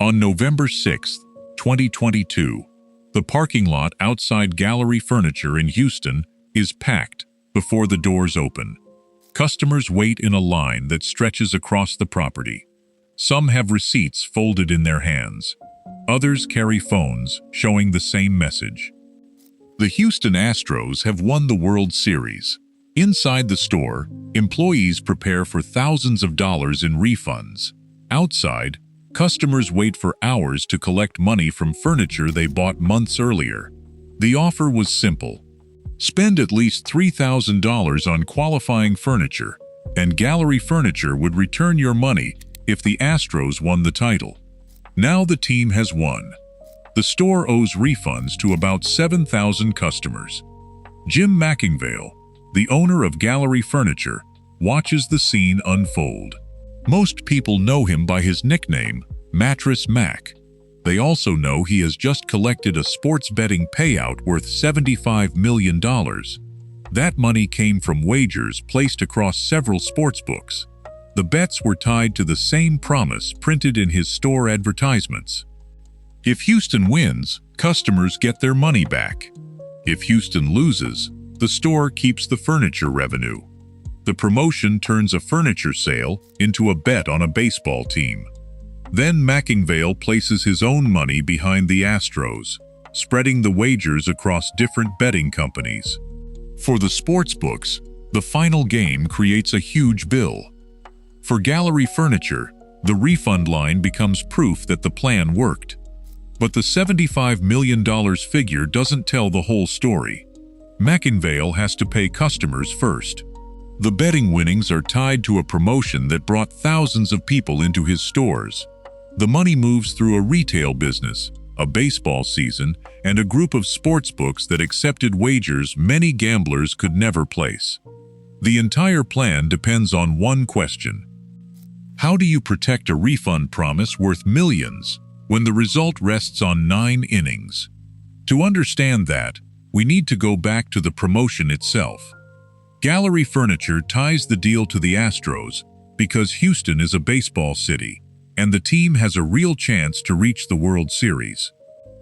On November 6, 2022, the parking lot outside Gallery Furniture in Houston is packed before the doors open. Customers wait in a line that stretches across the property. Some have receipts folded in their hands. Others carry phones showing the same message. The Houston Astros have won the World Series. Inside the store, employees prepare for thousands of dollars in refunds. Outside, customers wait for hours to collect money from furniture they bought months earlier. The offer was simple. Spend at least $3,000 on qualifying furniture, and Gallery Furniture would return your money if the Astros won the title. Now the team has won. The store owes refunds to about 7,000 customers. Jim McIngvale, the owner of Gallery Furniture, watches the scene unfold. Most people know him by his nickname, Mattress Mack. They also know he has just collected a sports betting payout worth $75 million. That money came from wagers placed across several sportsbooks. The bets were tied to the same promise printed in his store advertisements. If Houston wins, customers get their money back. If Houston loses, the store keeps the furniture revenue. The promotion turns a furniture sale into a bet on a baseball team. Then McIngvale places his own money behind the Astros, spreading the wagers across different betting companies. For the sportsbooks, the final game creates a huge bill. For Gallery Furniture, the refund line becomes proof that the plan worked. But the $75 million figure doesn't tell the whole story. McIngvale has to pay customers first. The betting winnings are tied to a promotion that brought thousands of people into his stores. The money moves through a retail business, a baseball season, and a group of sportsbooks that accepted wagers many gamblers could never place. The entire plan depends on one question. How do you protect a refund promise worth millions when the result rests on 9 innings? To understand that, we need to go back to the promotion itself. Gallery Furniture ties the deal to the Astros because Houston is a baseball city, and the team has a real chance to reach the World Series.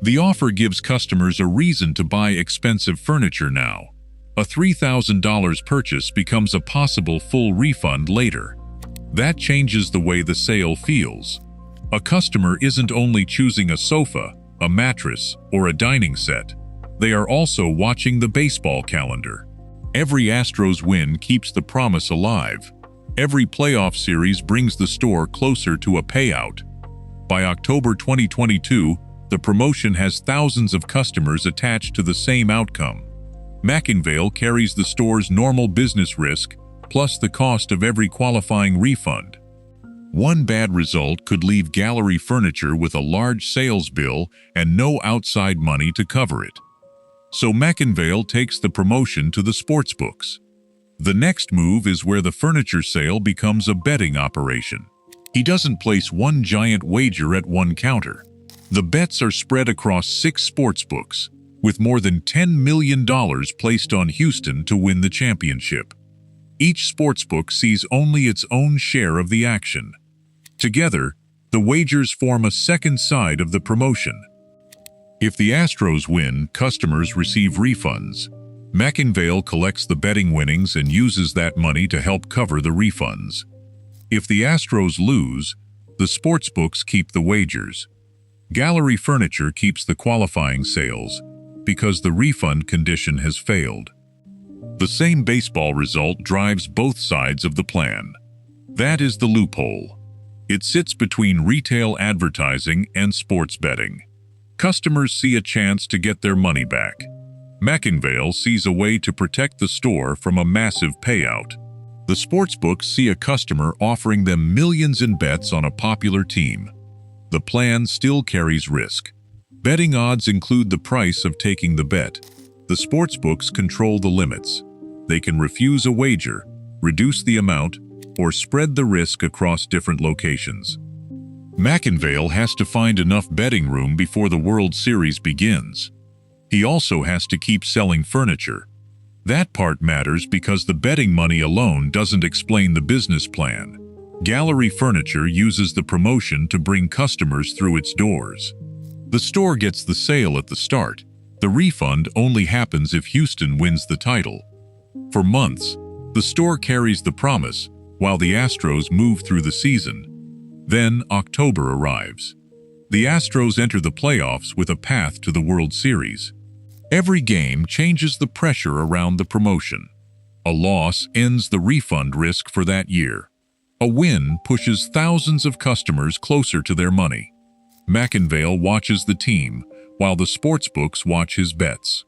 The offer gives customers a reason to buy expensive furniture now. A $3,000 purchase becomes a possible full refund later. That changes the way the sale feels. A customer isn't only choosing a sofa, a mattress, or a dining set. They are also watching the baseball calendar. Every Astros win keeps the promise alive. Every playoff series brings the store closer to a payout. By October 2022, the promotion has thousands of customers attached to the same outcome. McIngvale carries the store's normal business risk, plus the cost of every qualifying refund. One bad result could leave Gallery Furniture with a large sales bill and no outside money to cover it. So McIngvale takes the promotion to the sportsbooks. The next move is where the furniture sale becomes a betting operation. He doesn't place one giant wager at one counter. The bets are spread across 6 sportsbooks, with more than $10 million placed on Houston to win the championship. Each sportsbook sees only its own share of the action. Together, the wagers form a second side of the promotion. If the Astros win, customers receive refunds. McIngvale collects the betting winnings and uses that money to help cover the refunds. If the Astros lose, the sportsbooks keep the wagers. Gallery Furniture keeps the qualifying sales because the refund condition has failed. The same baseball result drives both sides of the plan. That is the loophole. It sits between retail advertising and sports betting. Customers see a chance to get their money back. McIngvale sees a way to protect the store from a massive payout. The sportsbooks see a customer offering them millions in bets on a popular team. The plan still carries risk. Betting odds include the price of taking the bet. The sportsbooks control the limits. They can refuse a wager, reduce the amount, or spread the risk across different locations. McIngvale has to find enough betting room before the World Series begins. He also has to keep selling furniture. That part matters because the betting money alone doesn't explain the business plan. Gallery Furniture uses the promotion to bring customers through its doors. The store gets the sale at the start. The refund only happens if Houston wins the title. For months, the store carries the promise while the Astros move through the season. Then October arrives. The Astros enter the playoffs with a path to the World Series. Every game changes the pressure around the promotion. A loss ends the refund risk for that year. A win pushes thousands of customers closer to their money. McIngvale watches the team, while the sportsbooks watch his bets.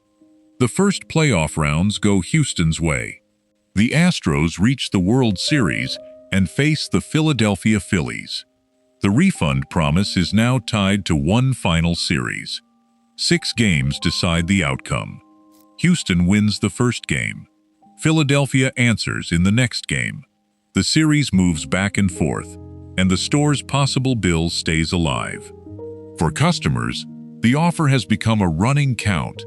The first playoff rounds go Houston's way. The Astros reach the World Series and face the Philadelphia Phillies. The refund promise is now tied to one final series. 6 games decide the outcome. Houston wins the first game. Philadelphia answers in the next game. The series moves back and forth, and the store's possible bill stays alive. For customers, the offer has become a running count.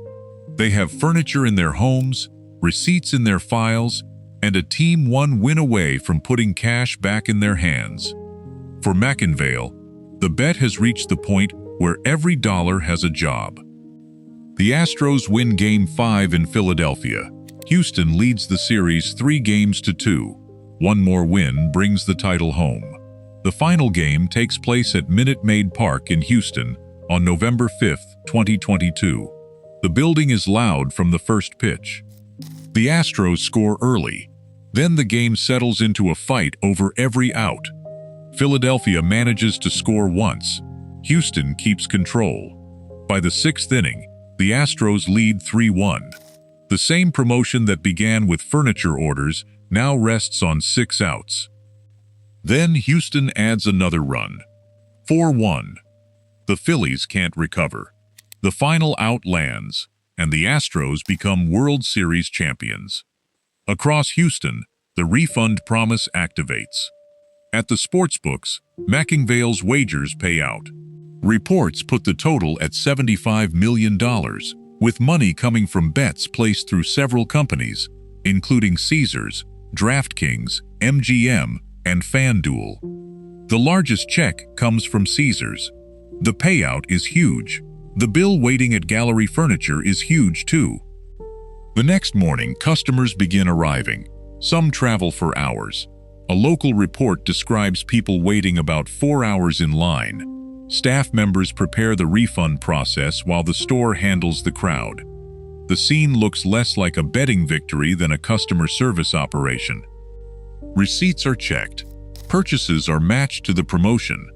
They have furniture in their homes, receipts in their files, and a Team 1 win away from putting cash back in their hands. For McIngvale, the bet has reached the point where every dollar has a job. The Astros win Game 5 in Philadelphia. Houston leads the series 3-2. One more win brings the title home. The final game takes place at Minute Maid Park in Houston on November 5, 2022. The building is loud from the first pitch. The Astros score early. Then the game settles into a fight over every out. Philadelphia manages to score once. Houston keeps control. By the 6th inning, the Astros lead 3-1. The same promotion that began with furniture orders now rests on 6 outs. Then Houston adds another run. 4-1. The Phillies can't recover. The final out lands, and the Astros become World Series champions. Across Houston, the refund promise activates. At the sportsbooks, McIngvale's wagers pay out. Reports put the total at $75 million, with money coming from bets placed through several companies, including Caesars, DraftKings, MGM, and FanDuel. The largest check comes from Caesars. The payout is huge. The bill waiting at Gallery Furniture is huge too. The next morning, customers begin arriving. Some travel for hours. A local report describes people waiting about 4 hours in line. Staff members prepare the refund process while the store handles the crowd. The scene looks less like a betting victory than a customer service operation. Receipts are checked. Purchases are matched to the promotion.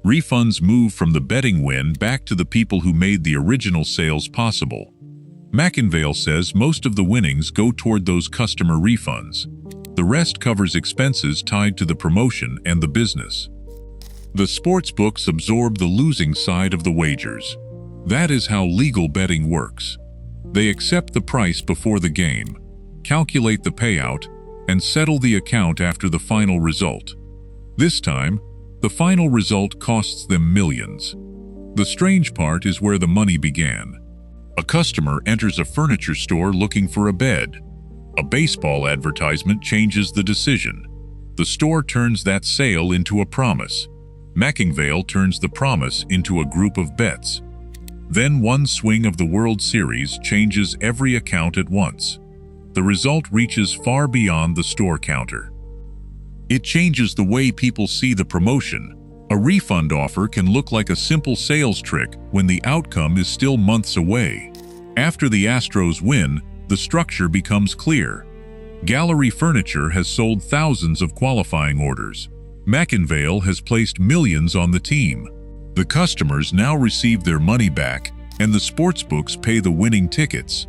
Refunds move from the betting win back to the people who made the original sales possible. McIngvale says most of the winnings go toward those customer refunds. The rest covers expenses tied to the promotion and the business. The sportsbooks absorb the losing side of the wagers. That is how legal betting works. They accept the price before the game, calculate the payout, and settle the account after the final result. This time, the final result costs them millions. The strange part is where the money began. A customer enters a furniture store looking for a bed. A baseball advertisement changes the decision. The store turns that sale into a promise. McIngvale turns the promise into a group of bets. Then one swing of the World Series changes every account at once. The result reaches far beyond the store counter. It changes the way people see the promotion. A refund offer can look like a simple sales trick when the outcome is still months away. After the Astros win, the structure becomes clear. Gallery Furniture has sold thousands of qualifying orders. McIngvale has placed millions on the team. The customers now receive their money back, and the sportsbooks pay the winning tickets.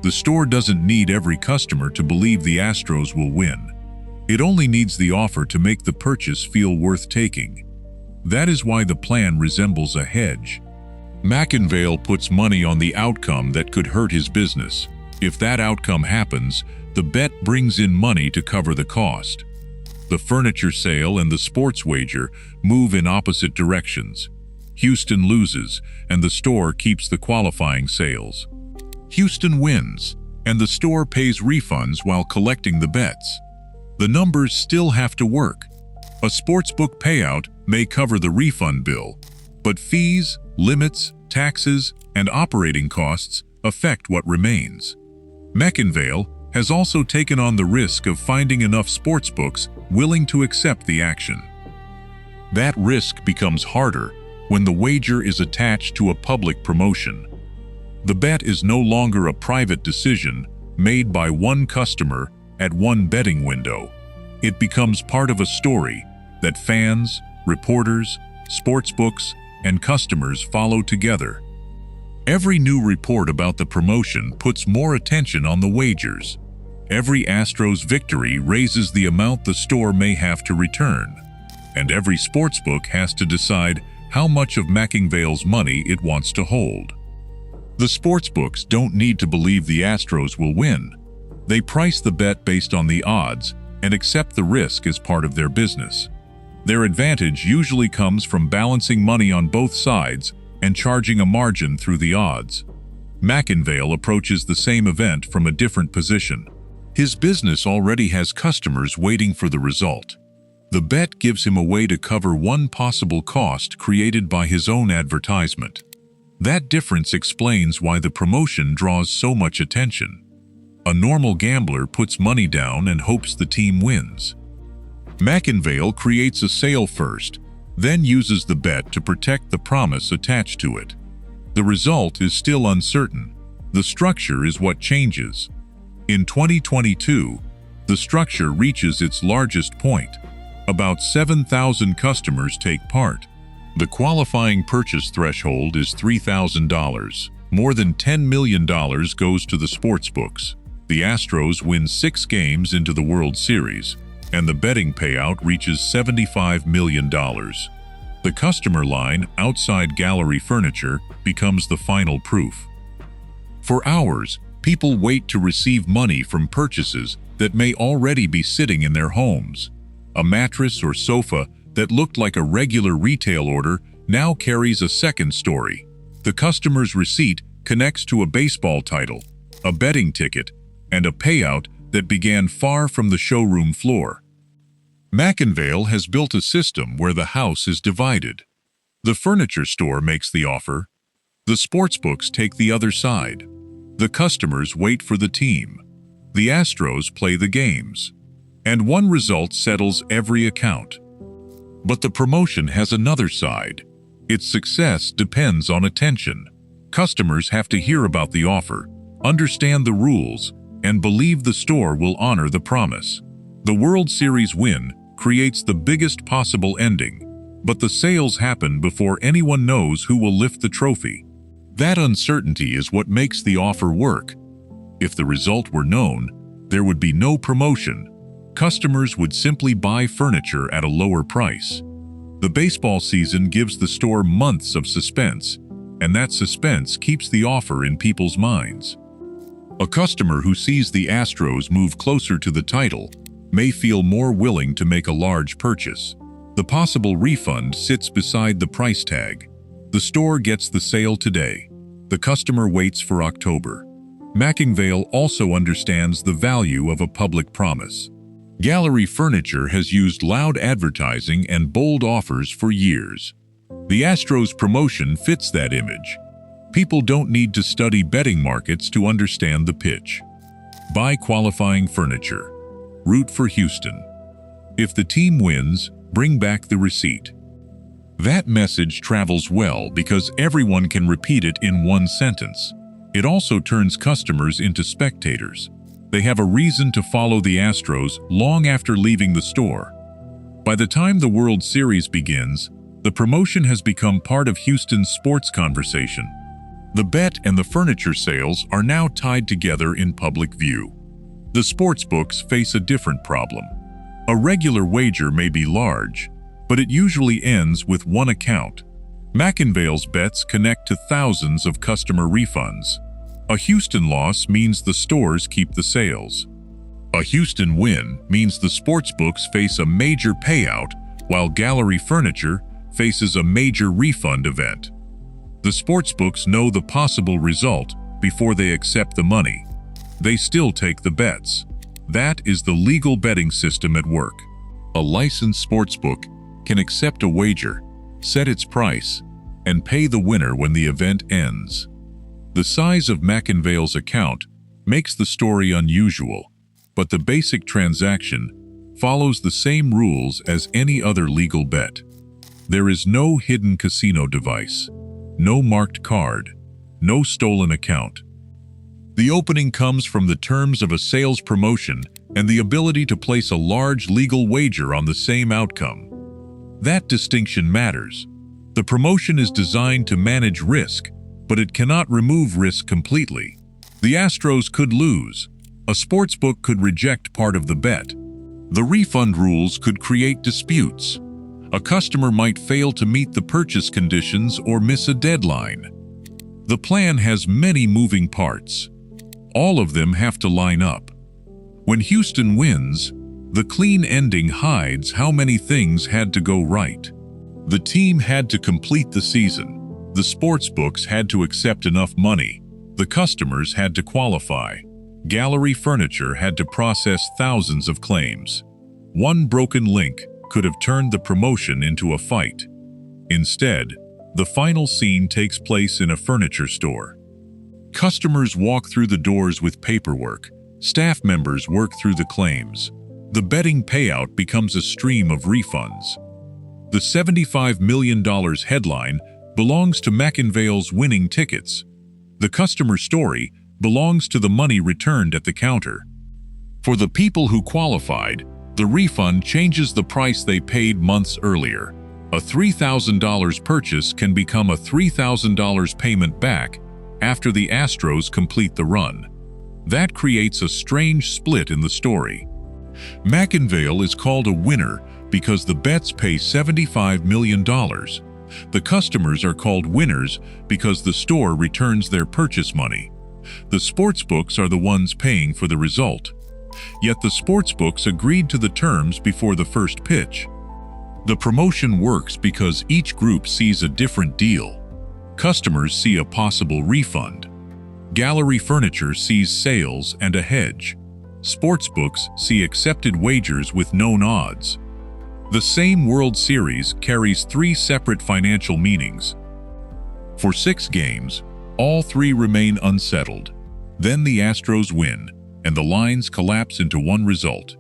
The store doesn't need every customer to believe the Astros will win. It only needs the offer to make the purchase feel worth taking. That is why the plan resembles a hedge. McIngvale puts money on the outcome that could hurt his business. If that outcome happens, the bet brings in money to cover the cost. The furniture sale and the sports wager move in opposite directions. Houston loses, and the store keeps the qualifying sales. Houston wins, and the store pays refunds while collecting the bets. The numbers still have to work, A sportsbook payout may cover the refund bill, but fees, limits, taxes, and operating costs affect what remains. McIngvale has also taken on the risk of finding enough sportsbooks willing to accept the action. That risk becomes harder when the wager is attached to a public promotion. The bet is no longer a private decision made by one customer at one betting window. It becomes part of a story that fans, reporters, sportsbooks, and customers follow together. Every new report about the promotion puts more attention on the wagers. Every Astros victory raises the amount the store may have to return, and every sportsbook has to decide how much of McIngvale's money it wants to hold. The sportsbooks don't need to believe the Astros will win. They price the bet based on the odds and accept the risk as part of their business. Their advantage usually comes from balancing money on both sides and charging a margin through the odds. McIngvale approaches the same event from a different position. His business already has customers waiting for the result. The bet gives him a way to cover one possible cost created by his own advertisement. That difference explains why the promotion draws so much attention. A normal gambler puts money down and hopes the team wins. McIngvale creates a sale first, then uses the bet to protect the promise attached to it. The result is still uncertain. The structure is what changes. In 2022, the structure reaches its largest point. About 7,000 customers take part. The qualifying purchase threshold is $3,000. More than $10 million goes to the sportsbooks. The Astros win 6 games into the World Series, and the betting payout reaches $75 million. The customer line outside gallery furniture becomes the final proof. For hours, people wait to receive money from purchases that may already be sitting in their homes. A mattress or sofa that looked like a regular retail order now carries a second story. The customer's receipt connects to a baseball title, a betting ticket, and a payout that began far from the showroom floor. McIngvale has built a system where the house is divided. The furniture store makes the offer. The sportsbooks take the other side. The customers wait for the team. The Astros play the games. And one result settles every account. But the promotion has another side. Its success depends on attention. Customers have to hear about the offer, understand the rules, and believe the store will honor the promise. The World Series win creates the biggest possible ending, but the sales happen before anyone knows who will lift the trophy. That uncertainty is what makes the offer work. If the result were known, there would be no promotion. Customers would simply buy furniture at a lower price. The baseball season gives the store months of suspense, and that suspense keeps the offer in people's minds. A customer who sees the Astros move closer to the title may feel more willing to make a large purchase. The possible refund sits beside the price tag. The store gets the sale today. The customer waits for October. McIngvale also understands the value of a public promise. Gallery furniture has used loud advertising and bold offers for years. The Astros promotion fits that image. People don't need to study betting markets to understand the pitch. Buy qualifying furniture. Root for Houston. If the team wins, bring back the receipt. That message travels well because everyone can repeat it in one sentence. It also turns customers into spectators. They have a reason to follow the Astros long after leaving the store. By the time the World Series begins, the promotion has become part of Houston's sports conversation. The bet and the furniture sales are now tied together in public view. The sportsbooks face a different problem. A regular wager may be large, but it usually ends with one account. McIngvale's bets connect to thousands of customer refunds. A Houston loss means the stores keep the sales. A Houston win means the sportsbooks face a major payout, while gallery furniture faces a major refund event. The sportsbooks know the possible result before they accept the money. They still take the bets. That is the legal betting system at work. A licensed sportsbook can accept a wager, set its price, and pay the winner when the event ends. The size of McIngvale's account makes the story unusual, but the basic transaction follows the same rules as any other legal bet. There is no hidden casino device, no marked card, no stolen account. The opening comes from the terms of a sales promotion and the ability to place a large legal wager on the same outcome. That distinction matters. The promotion is designed to manage risk, but it cannot remove risk completely. The Astros could lose. A sportsbook could reject part of the bet. The refund rules could create disputes. A customer might fail to meet the purchase conditions or miss a deadline. The plan has many moving parts. All of them have to line up. When Houston wins, the clean ending hides how many things had to go right. The team had to complete the season. The sportsbooks had to accept enough money. The customers had to qualify. Gallery Furniture had to process thousands of claims. One broken link could have turned the promotion into a fight. Instead, the final scene takes place in a furniture store. Customers walk through the doors with paperwork. Staff members work through the claims. The betting payout becomes a stream of refunds. The $75 million headline belongs to McIngvale's winning tickets. The customer story belongs to the money returned at the counter. For the people who qualified, the refund changes the price they paid months earlier. A $3,000 purchase can become a $3,000 payment back after the Astros complete the run. That creates a strange split in the story. McIngvale is called a winner because the bets pay $75 million. The customers are called winners because the store returns their purchase money. The sportsbooks are the ones paying for the result. Yet the sportsbooks agreed to the terms before the first pitch. The promotion works because each group sees a different deal. Customers see a possible refund. Gallery Furniture sees sales and a hedge. Sportsbooks see accepted wagers with known odds. The same World Series carries three separate financial meanings. For 6 games, all 3 remain unsettled. Then the Astros win, and the lines collapse into one result.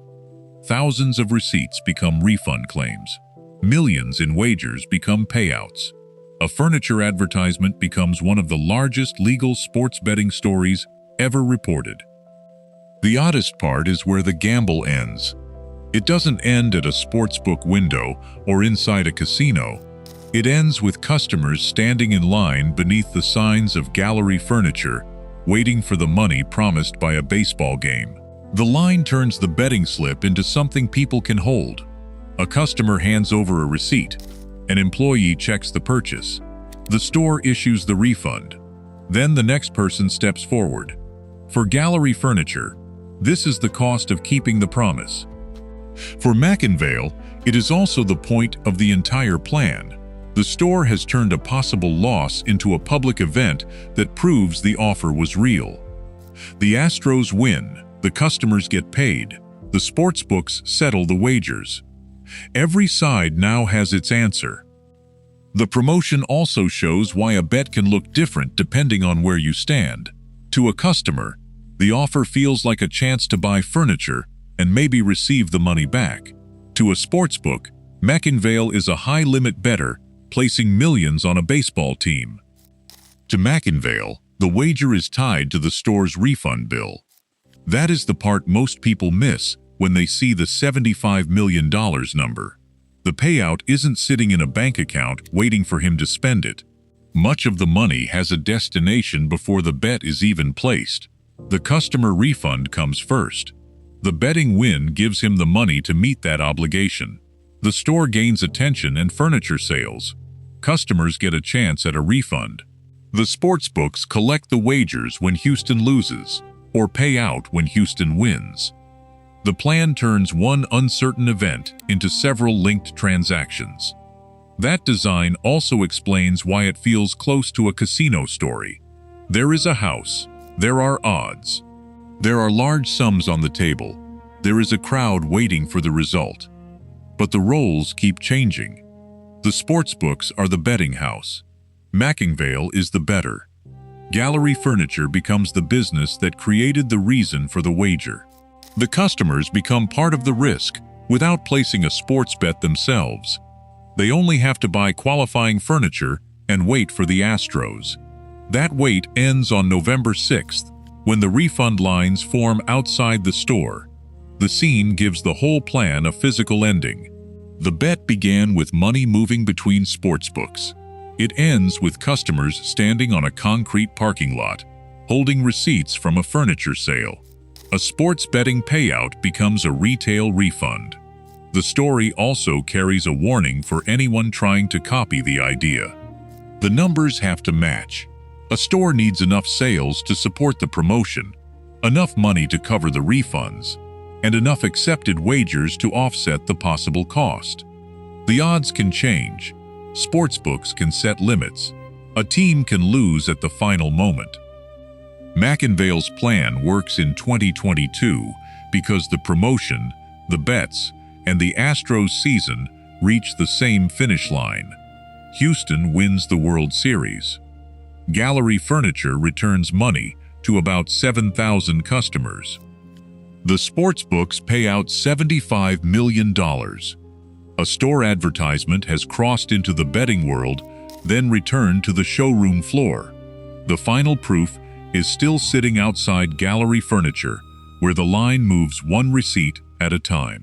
Thousands of receipts become refund claims. Millions in wagers become payouts. A furniture advertisement becomes one of the largest legal sports betting stories ever reported. The oddest part is where the gamble ends. It doesn't end at a sportsbook window or inside a casino. It ends with customers standing in line beneath the signs of Gallery Furniture, waiting for the money promised by a baseball game. The line turns the betting slip into something people can hold. A customer hands over a receipt. An employee checks the purchase. The store issues the refund. Then the next person steps forward. For Gallery Furniture, this is the cost of keeping the promise. For McIngvale, it is also the point of the entire plan. The store has turned a possible loss into a public event that proves the offer was real. The Astros win, the customers get paid, the sportsbooks settle the wagers. Every side now has its answer. The promotion also shows why a bet can look different depending on where you stand. To a customer, the offer feels like a chance to buy furniture and maybe receive the money back. To a sportsbook, McIngvale is a high-limit bettor, placing millions on a baseball team. To McIngvale, the wager is tied to the store's refund bill. That is the part most people miss when they see the $75 million number. The payout isn't sitting in a bank account waiting for him to spend it. Much of the money has a destination before the bet is even placed. The customer refund comes first. The betting win gives him the money to meet that obligation. The store gains attention and furniture sales. Customers get a chance at a refund. The sportsbooks collect the wagers when Houston loses, or pay out when Houston wins. The plan turns one uncertain event into several linked transactions. That design also explains why it feels close to a casino story. There is a house. There are odds. There are large sums on the table. There is a crowd waiting for the result. But the roles keep changing. The sportsbooks are the betting house. McIngvale is the bettor. Gallery furniture becomes the business that created the reason for the wager. The customers become part of the risk without placing a sports bet themselves. They only have to buy qualifying furniture and wait for the Astros. That wait ends on November 6th, when the refund lines form outside the store. The scene gives the whole plan a physical ending. The bet began with money moving between sportsbooks. It ends with customers standing on a concrete parking lot, holding receipts from a furniture sale. A sports betting payout becomes a retail refund. The story also carries a warning for anyone trying to copy the idea. The numbers have to match. A store needs enough sales to support the promotion, enough money to cover the refunds, and enough accepted wagers to offset the possible cost. The odds can change. Sportsbooks can set limits. A team can lose at the final moment. McIngvale's plan works in 2022 because the promotion, the bets, and the Astros season reach the same finish line. Houston wins the World Series. Gallery furniture returns money to about 7,000 customers. The sportsbooks pay out $75 million. A store advertisement has crossed into the betting world, then returned to the showroom floor. The final proof is still sitting outside gallery furniture, where the line moves one receipt at a time.